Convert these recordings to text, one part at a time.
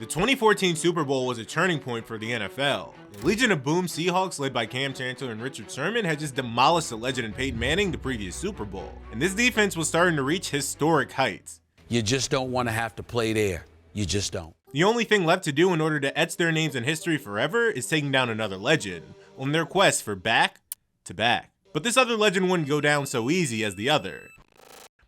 The 2014 Super Bowl was a turning point for the NFL. The Legion of Boom Seahawks, led by Cam Chancellor and Richard Sherman, had just demolished the legend and Peyton Manning the previous Super Bowl, and this defense was starting to reach historic heights. You just don't want to have to play there. You just don't. The only thing left to do in order to etch their names in history forever is taking down another legend, on their quest for back-to-back. But this other legend wouldn't go down so easy as the other,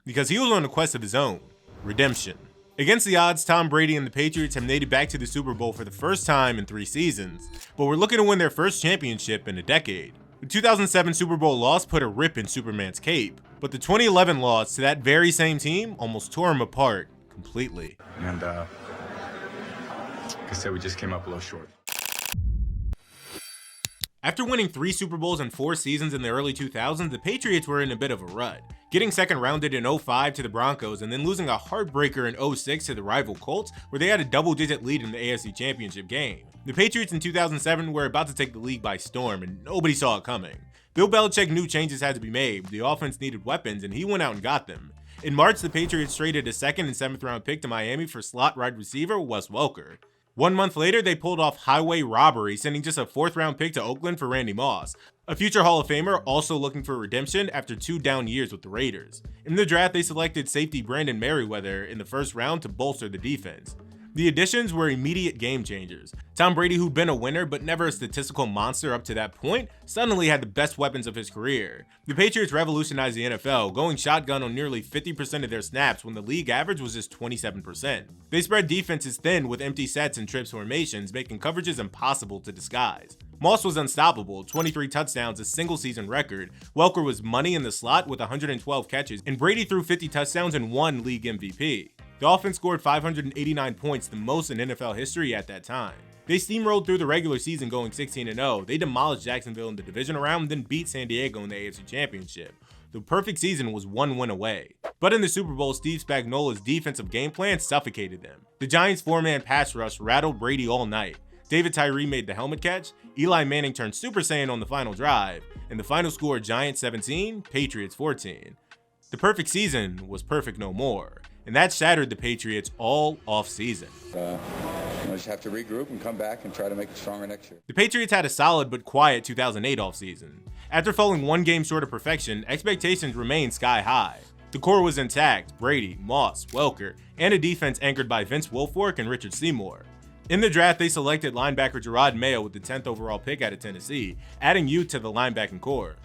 because he was on a quest of his own: redemption. Against the odds, Tom Brady and the Patriots have made it back to the Super Bowl for the first time in 3 seasons, but we're looking to win their first championship in a decade. The 2007 Super Bowl loss put a rip in Superman's cape, but the 2011 loss to that very same team almost tore him apart completely. And like I said, we just came up a little short. After winning 3 Super Bowls in 4 seasons in the early 2000s, the Patriots were in a bit of a rut, getting second rounded in 05 to the Broncos and then losing a heartbreaker in 06 to the rival Colts, where they had a double-digit lead in the AFC Championship game. The Patriots in 2007 were about to take the league by storm, and nobody saw it coming. Bill Belichick knew changes had to be made, the offense needed weapons, and he went out and got them. In March, the Patriots traded a 2nd and 7th round pick to Miami for slot wide receiver Wes Welker. 1 month later, they pulled off highway robbery, sending just a 4th round pick to Oakland for Randy Moss, a future Hall of Famer also looking for redemption after 2 down years with the Raiders. In the draft, they selected safety Brandon Merriweather in the 1st round to bolster the defense. The additions were immediate game changers. Tom Brady, who'd been a winner but never a statistical monster up to that point, suddenly had the best weapons of his career. The Patriots revolutionized the NFL, going shotgun on nearly 50% of their snaps when the league average was just 27%. They spread defenses thin with empty sets and trips formations, making coverages impossible to disguise. Moss was unstoppable, 23 touchdowns, a single season record. Welker was money in the slot with 112 catches, and Brady threw 50 touchdowns and won league MVP. The offense scored 589 points, the most in NFL history at that time. They steamrolled through the regular season going 16-0. They demolished Jacksonville in the divisional round, then beat San Diego in the AFC Championship. The perfect season was 1 win away. But in the Super Bowl, Steve Spagnuolo's defensive game plan suffocated them. The Giants' 4-man pass rush rattled Brady all night. David Tyree made the helmet catch, Eli Manning turned Super Saiyan on the final drive, and the final score: Giants 17, Patriots 14. The perfect season was perfect no more, and that shattered the Patriots all off-season. Just have to regroup and come back and try to make it stronger next year. The Patriots had a solid but quiet 2008 offseason. After falling 1 game short of perfection, expectations remained sky high. The core was intact: Brady, Moss, Welker, and a defense anchored by Vince Wilfork and Richard Seymour. In the draft, they selected linebacker Gerard Mayo with the 10th overall pick out of Tennessee, adding youth to the linebacking core.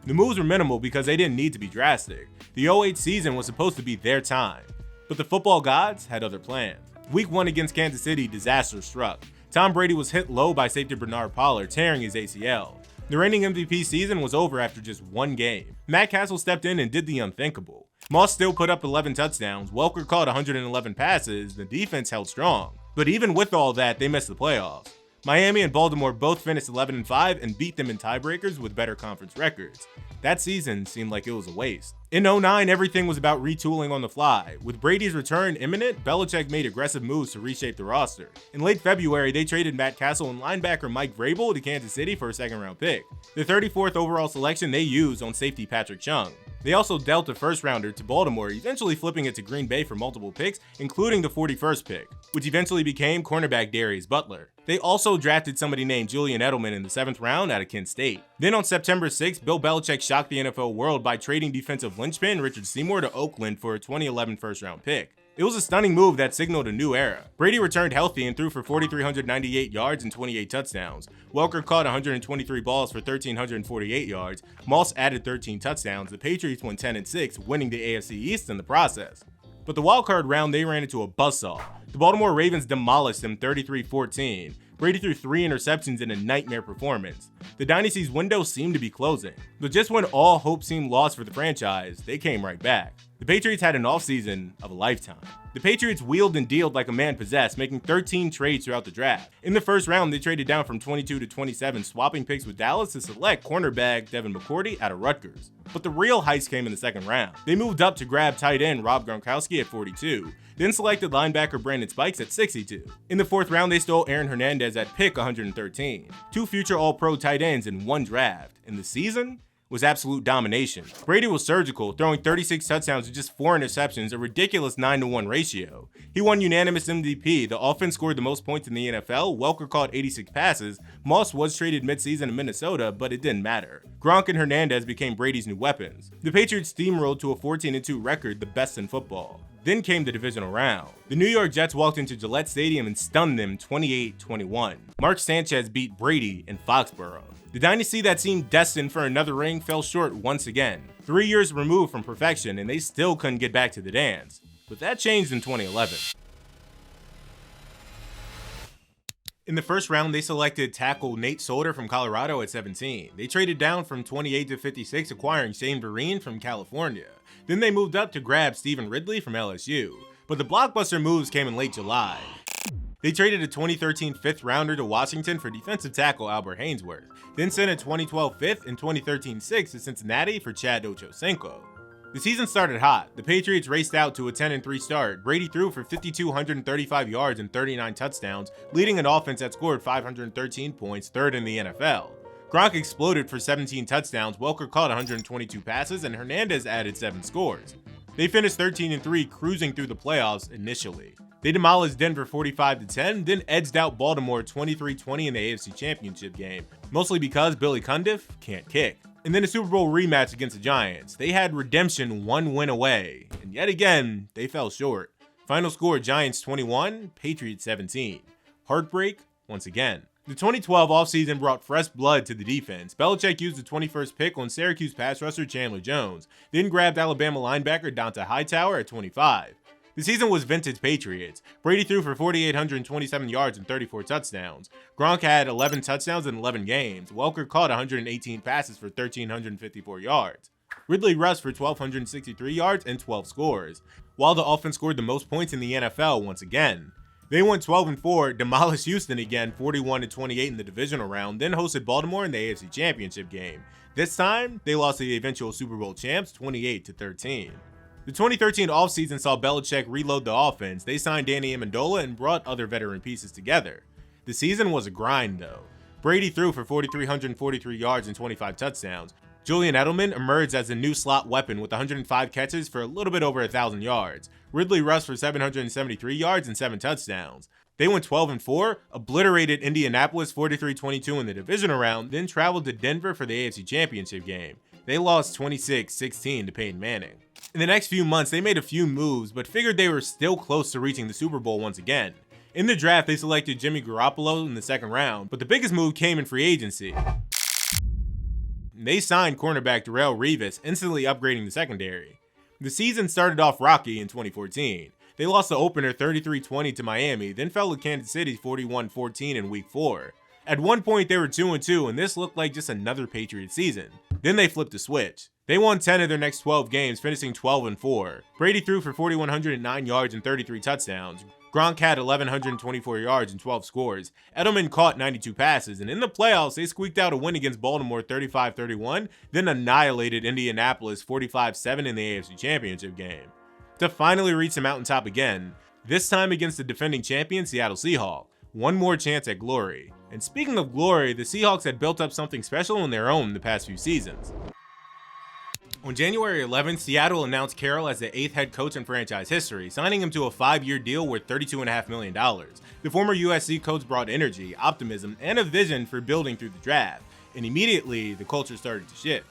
The moves were minimal because they didn't need to be drastic. The 08 season was supposed to be their time, but the football gods had other plans. Week 1 against Kansas City, disaster struck. Tom Brady was hit low by safety Bernard Pollard, tearing his ACL. The reigning MVP season was over after just 1 game. Matt Castle stepped in and did the unthinkable. Moss still put up 11 touchdowns, Welker caught 111 passes, the defense held strong. But even with all that, they missed the playoffs. Miami and Baltimore both finished 11-5 and beat them in tiebreakers with better conference records. That season seemed like it was a waste. In 09, everything was about retooling on the fly. With Brady's return imminent, Belichick made aggressive moves to reshape the roster. In late February, they traded Matt Castle and linebacker Mike Vrabel to Kansas City for a 2nd round pick, the 34th overall selection they used on safety Patrick Chung. They also dealt a 1st rounder to Baltimore, eventually flipping it to Green Bay for multiple picks, including the 41st pick, which eventually became cornerback Darius Butler. They also drafted somebody named Julian Edelman in the 7th round out of Kent State. Then on September 6th, Bill Belichick shocked the NFL world by trading defensive linchpin Richard Seymour to Oakland for a 2011 1st round pick. It was a stunning move that signaled a new era. Brady returned healthy and threw for 4,398 yards and 28 touchdowns. Welker caught 123 balls for 1,348 yards. Moss added 13 touchdowns. The Patriots went 10-6, winning the AFC East in the process. But the wildcard round, they ran into a buzzsaw. The Baltimore Ravens demolished them 33-14. Brady threw 3 interceptions in a nightmare performance. The Dynasty's window seemed to be closing, but just when all hope seemed lost for the franchise, they came right back. The Patriots had an offseason of a lifetime. The Patriots wheeled and dealed like a man possessed, making 13 trades throughout the draft. In the 1st round, they traded down from 22 to 27, swapping picks with Dallas to select cornerback Devin McCourty out of Rutgers. But the real heist came in the 2nd round. They moved up to grab tight end Rob Gronkowski at 42, then selected linebacker Brandon Spikes at 62. In the 4th round, they stole Aaron Hernandez at pick 113. 2 future All-Pro tight ends in 1 draft, and the season was absolute domination. Brady was surgical, throwing 36 touchdowns with just 4 interceptions, a ridiculous 9-to-1 ratio. He won unanimous MVP, the offense scored the most points in the NFL, Welker caught 86 passes, Moss was traded midseason to Minnesota, but it didn't matter. Gronk and Hernandez became Brady's new weapons. The Patriots steamrolled to a 14-2 record, the best in football. Then came the divisional round. The New York Jets walked into Gillette Stadium and stunned them 28-21. Mark Sanchez beat Brady in Foxborough. The dynasty that seemed destined for another ring fell short once again. 3 years removed from perfection, and they still couldn't get back to the dance. But that changed in 2011. In the first round, they selected tackle Nate Solder from Colorado at 17. They traded down from 28 to 56, acquiring Shane Vereen from California. Then they moved up to grab Stephen Ridley from LSU. But the blockbuster moves came in late July. They traded a 2013 fifth rounder to Washington for defensive tackle Albert Hainsworth, then sent a 2012 fifth and 2013 sixth to Cincinnati for Chad Ochocinco. The season started hot. The Patriots raced out to a 10-3 start. Brady threw for 5,235 yards and 39 touchdowns, leading an offense that scored 513 points, third in the NFL. Gronk exploded for 17 touchdowns, Welker caught 122 passes, and Hernandez added 7 scores. They finished 13-3, cruising through the playoffs initially. They demolished Denver 45-10, then edged out Baltimore 23-20 in the AFC Championship game, mostly because Billy Cundiff can't kick. And then a Super Bowl rematch against the Giants. They had redemption 1 win away, and yet again, they fell short. Final score, Giants 21, Patriots 17. Heartbreak once again. The 2012 offseason brought fresh blood to the defense. Belichick used the 21st pick on Syracuse pass rusher Chandler Jones, then grabbed Alabama linebacker Dante Hightower at 25. The season was vintage Patriots. Brady threw for 4,827 yards and 34 touchdowns. Gronk had 11 touchdowns in 11 games. Welker caught 118 passes for 1,354 yards. Ridley rushed for 1,263 yards and 12 scores, while the offense scored the most points in the NFL once again. They went 12-4, demolished Houston again 41-28 in the divisional round, then hosted Baltimore in the AFC Championship game. This time, they lost to the eventual Super Bowl champs 28-13. The 2013 offseason saw Belichick reload the offense. They signed Danny Amendola and brought other veteran pieces together. The season was a grind though. Brady threw for 4,343 yards and 25 touchdowns. Julian Edelman emerged as a new slot weapon with 105 catches for a little bit over 1,000 yards. Ridley rushed for 773 yards and 7 touchdowns. They went 12-4, obliterated Indianapolis 43-22 in the divisional round, then traveled to Denver for the AFC Championship game. They lost 26-16 to Peyton Manning. In the next few months, they made a few moves, but figured they were still close to reaching the Super Bowl once again. In the draft, they selected Jimmy Garoppolo in the second round, but the biggest move came in free agency. They signed cornerback Darrelle Revis, instantly upgrading the secondary. The season started off rocky in 2014. They lost the opener 33-20 to Miami, then fell to Kansas City 41-14 in Week 4. At one point, they were 2-2, and this looked like just another Patriots season. Then they flipped the switch. They won 10 of their next 12 games, finishing 12-4. Brady threw for 4,109 yards and 33 touchdowns. Gronk had 1,124 yards and 12 scores. Edelman caught 92 passes, and in the playoffs, they squeaked out a win against Baltimore 35-31, then annihilated Indianapolis 45-7 in the AFC Championship game. To finally reach the mountaintop again, this time against the defending champion Seattle Seahawks. One more chance at glory. And speaking of glory, the Seahawks had built up something special on their own the past few seasons. On January 11th, Seattle announced Carroll as the 8th head coach in franchise history, signing him to a 5-year deal worth $32.5 million. The former USC coach brought energy, optimism, and a vision for building through the draft, and immediately the culture started to shift.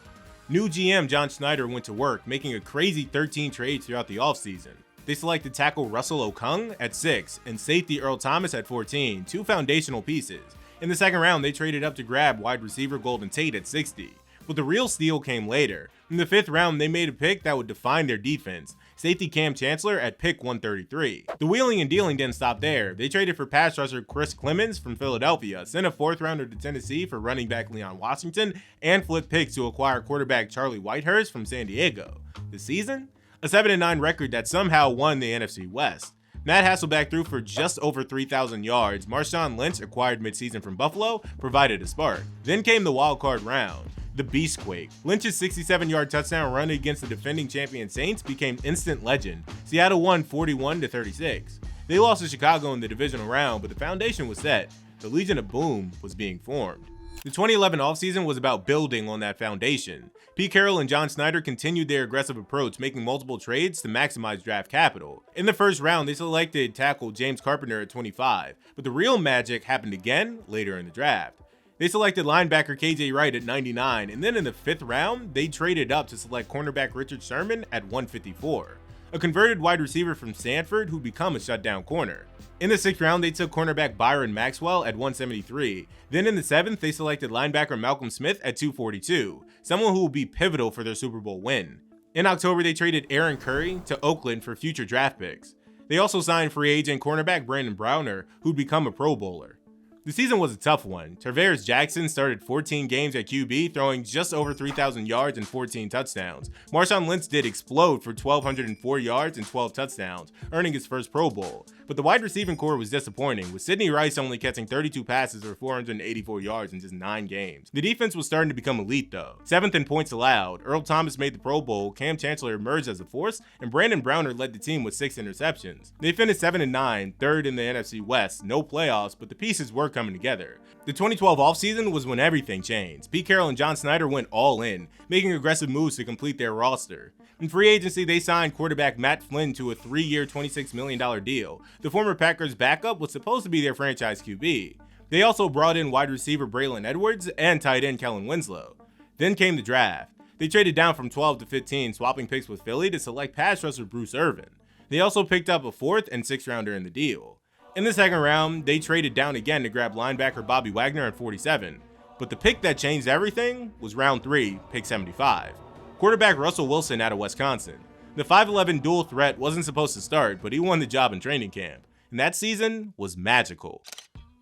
New GM John Schneider went to work, making a crazy 13 trades throughout the offseason. They selected tackle Russell Okung at 6 and safety Earl Thomas at 14, 2 foundational pieces. In the second round, they traded up to grab wide receiver Golden Tate at 60. But the real steal came later. In the 5th round, they made a pick that would define their defense. Safety Cam Chancellor at pick 133. The wheeling and dealing didn't stop there. They traded for pass rusher Chris Clemens from Philadelphia, sent a 4th rounder to Tennessee for running back Leon Washington, and flipped picks to acquire quarterback Charlie Whitehurst from San Diego. The season? A 7-9 record that somehow won the NFC West. Matt Hasselbeck threw for just over 3,000 yards. Marshawn Lynch, acquired midseason from Buffalo, provided a spark. Then came the wildcard round. The Beastquake. Lynch's 67-yard touchdown run against the defending champion Saints became instant legend. Seattle won 41-36. They lost to Chicago in the divisional round, but the foundation was set. The Legion of Boom was being formed. The 2011 offseason was about building on that foundation. Pete Carroll and John Snyder continued their aggressive approach, making multiple trades to maximize draft capital. In the first round, they selected tackle James Carpenter at 25, but the real magic happened again later in the draft. They selected linebacker KJ Wright at 99, and then in the 5th round, they traded up to select cornerback Richard Sherman at 154, a converted wide receiver from Stanford who'd become a shutdown corner. In the 6th round, they took cornerback Byron Maxwell at 173. Then in the 7th, they selected linebacker Malcolm Smith at 242, someone who will be pivotal for their Super Bowl win. In October, they traded Aaron Curry to Oakland for future draft picks. They also signed free agent cornerback Brandon Browner, who'd become a Pro Bowler. The season was a tough one. Tarvaris Jackson started 14 games at QB, throwing just over 3,000 yards and 14 touchdowns. Marshawn Lynch did explode for 1,204 yards and 12 touchdowns, earning his first Pro Bowl. But the wide receiving core was disappointing, with Sidney Rice only catching 32 passes for 484 yards in just 9 games. The defense was starting to become elite though. 7th in points allowed, Earl Thomas made the Pro Bowl, Cam Chancellor emerged as a force, and Brandon Browner led the team with 6 interceptions. They finished 7-9, 3rd in the NFC West, no playoffs, but the pieces were coming together. The 2012 offseason was when everything changed. Pete Carroll and John Snyder went all in, making aggressive moves to complete their roster. In free agency, they signed quarterback Matt Flynn to a 3-year, $26 million deal. The former Packers backup was supposed to be their franchise QB. They also brought in wide receiver Braylon Edwards and tight end Kellen Winslow. Then came the draft. They traded down from 12 to 15, swapping picks with Philly to select pass rusher Bruce Irvin. They also picked up a 4th and 6th rounder in the deal. In the 2nd round, they traded down again to grab linebacker Bobby Wagner at 47. But the pick that changed everything was round 3, pick 75. Quarterback Russell Wilson out of Wisconsin. The 5'11 dual threat wasn't supposed to start, but he won the job in training camp. And that season was magical.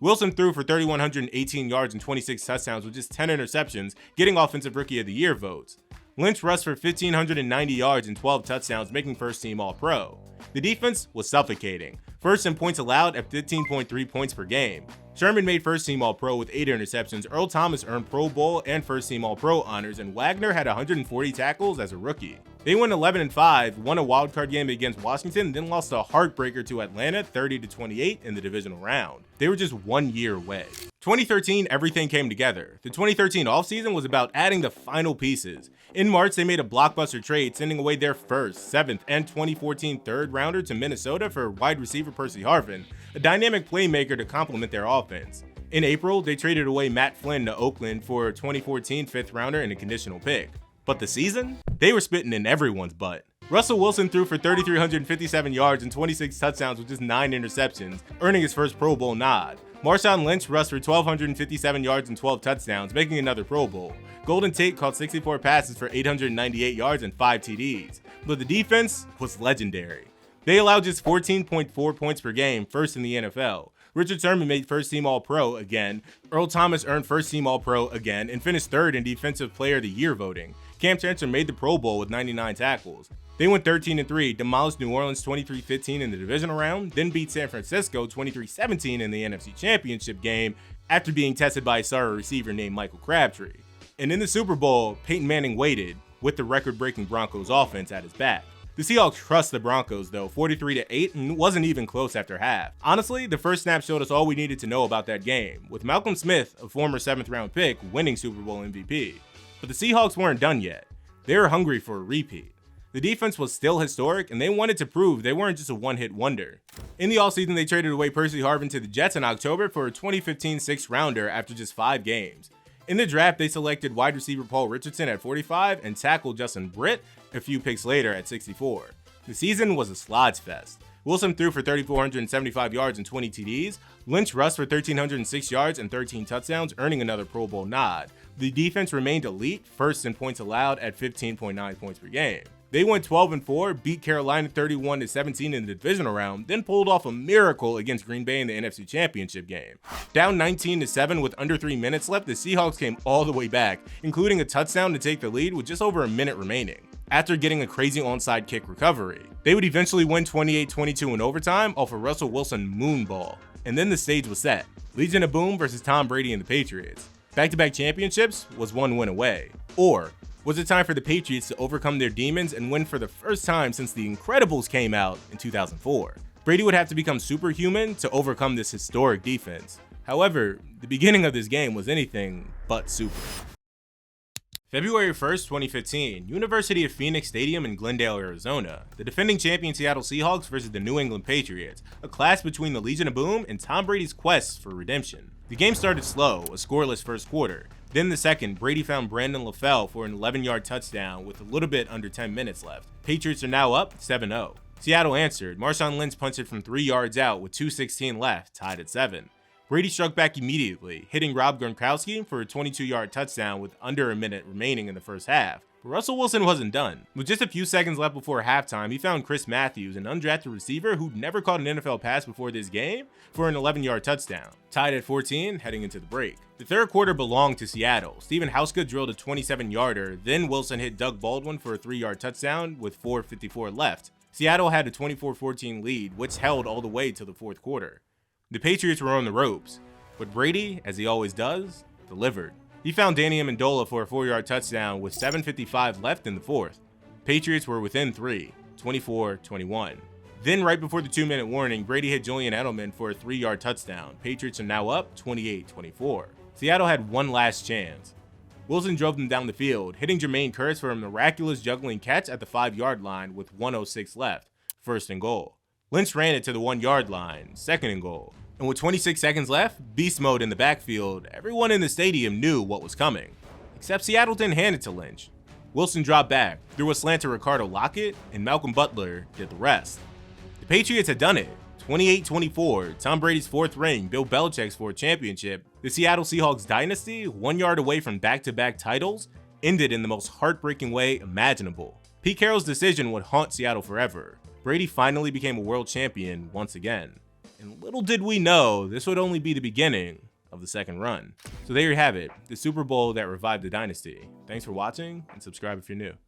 Wilson threw for 3,118 yards and 26 touchdowns with just 10 interceptions, getting Offensive Rookie of the Year votes. Lynch rushed for 1,590 yards and 12 touchdowns, making first team All-Pro. The defense was suffocating, first in points allowed at 15.3 points per game. Sherman made first team All-Pro with 8 interceptions, Earl Thomas earned Pro Bowl and first team All-Pro honors, and Wagner had 140 tackles as a rookie. They went 11-5, won a wildcard game against Washington, then lost a heartbreaker to Atlanta 30-28 in the divisional round. They were just 1 year away. 2013, everything came together. The 2013 offseason was about adding the final pieces. In March, they made a blockbuster trade, sending away their 1st, 7th, and 2014 3rd rounder to Minnesota for wide receiver Percy Harvin, a dynamic playmaker to complement their offense. In April, they traded away Matt Flynn to Oakland for a 2014 5th rounder and a conditional pick. But the season? They were spitting in everyone's butt. Russell Wilson threw for 3,357 yards and 26 touchdowns with just 9 interceptions, earning his first Pro Bowl nod. Marshawn Lynch rushed for 1,257 yards and 12 touchdowns, making another Pro Bowl. Golden Tate caught 64 passes for 898 yards and 5 TDs. But the defense was legendary. They allowed just 14.4 points per game, first in the NFL. Richard Sherman made first team All-Pro again. Earl Thomas earned first team All-Pro again and finished 3rd in Defensive Player of the Year voting. Cam Chancellor made the Pro Bowl with 99 tackles. They went 13-3, demolished New Orleans 23-15 in the divisional round, then beat San Francisco 23-17 in the NFC Championship game after being tested by a star receiver named Michael Crabtree. And in the Super Bowl, Peyton Manning waited with the record-breaking Broncos offense at his back. The Seahawks crushed the Broncos though, 43-8, and wasn't even close after half. Honestly, the first snap showed us all we needed to know about that game, with Malcolm Smith, a former 7th round pick, winning Super Bowl MVP. But the Seahawks weren't done yet. They were hungry for a repeat. The defense was still historic, and they wanted to prove they weren't just a one-hit wonder. In the offseason, they traded away Percy Harvin to the Jets in October for a 2015 6th rounder after just 5 games. In the draft, they selected wide receiver Paul Richardson at 45 and tackle Justin Britt a few picks later at 64. The season was a slods fest. Wilson threw for 3,475 yards and 20 TDs. Lynch rushed for 1,306 yards and 13 touchdowns, earning another Pro Bowl nod. The defense remained elite, first in points allowed at 15.9 points per game. They went 12-4, beat Carolina 31-17 in the divisional round, then pulled off a miracle against Green Bay in the NFC Championship game. Down 19-7 with under 3 minutes left, the Seahawks came all the way back, including a touchdown to take the lead with just over a minute remaining, after getting a crazy onside kick recovery. They would eventually win 28-22 in overtime off a Russell Wilson moonball. And then the stage was set. Legion of Boom versus Tom Brady and the Patriots. Back-to-back championships was 1 win away. Or was it time for the Patriots to overcome their demons and win for the first time since The Incredibles came out in 2004? Brady would have to become superhuman to overcome this historic defense. However, the beginning of this game was anything but super. February 1st, 2015, University of Phoenix Stadium in Glendale, Arizona. The defending champion Seattle Seahawks versus the New England Patriots, a clash between the Legion of Boom and Tom Brady's quest for redemption. The game started slow, a scoreless first quarter. Then the second, Brady found Brandon LaFell for an 11-yard touchdown with a little bit under 10 minutes left. Patriots are now up 7-0. Seattle answered. Marshawn Lynch punted from 3 yards out with 2:16 left, tied at 7. Brady struck back immediately, hitting Rob Gronkowski for a 22-yard touchdown with under a minute remaining in the first half. But Russell Wilson wasn't done. With just a few seconds left before halftime, he found Chris Matthews, an undrafted receiver who'd never caught an NFL pass before this game, for an 11-yard touchdown. Tied at 14, heading into the break. The third quarter belonged to Seattle. Steven Hauska drilled a 27-yarder, then Wilson hit Doug Baldwin for a 3-yard touchdown with 4:54 left. Seattle had a 24-14 lead, which held all the way to the fourth quarter. The Patriots were on the ropes, but Brady, as he always does, delivered. He found Danny Amendola for a 4-yard touchdown with 7:55 left in the fourth. Patriots were within 3, 24-21. Then right before the 2-minute warning, Brady hit Julian Edelman for a 3-yard touchdown. Patriots are now up 28-24. Seattle had one last chance. Wilson drove them down the field, hitting Jermaine Kearse for a miraculous juggling catch at the 5-yard line with 1:06 left, first and goal. Lynch ran it to the 1-yard line, second and goal. And with 26 seconds left, beast mode in the backfield, everyone in the stadium knew what was coming. Except Seattle didn't hand it to Lynch. Wilson dropped back, threw a slant to Ricardo Lockett, and Malcolm Butler did the rest. The Patriots had done it. 28-24, Tom Brady's 4th ring, Bill Belichick's 4th championship. The Seattle Seahawks dynasty, 1 yard away from back-to-back titles, ended in the most heartbreaking way imaginable. Pete Carroll's decision would haunt Seattle forever. Brady finally became a world champion once again. And little did we know, this would only be the beginning of the second run. So there you have it, the Super Bowl that revived the dynasty. Thanks for watching, and subscribe if you're new.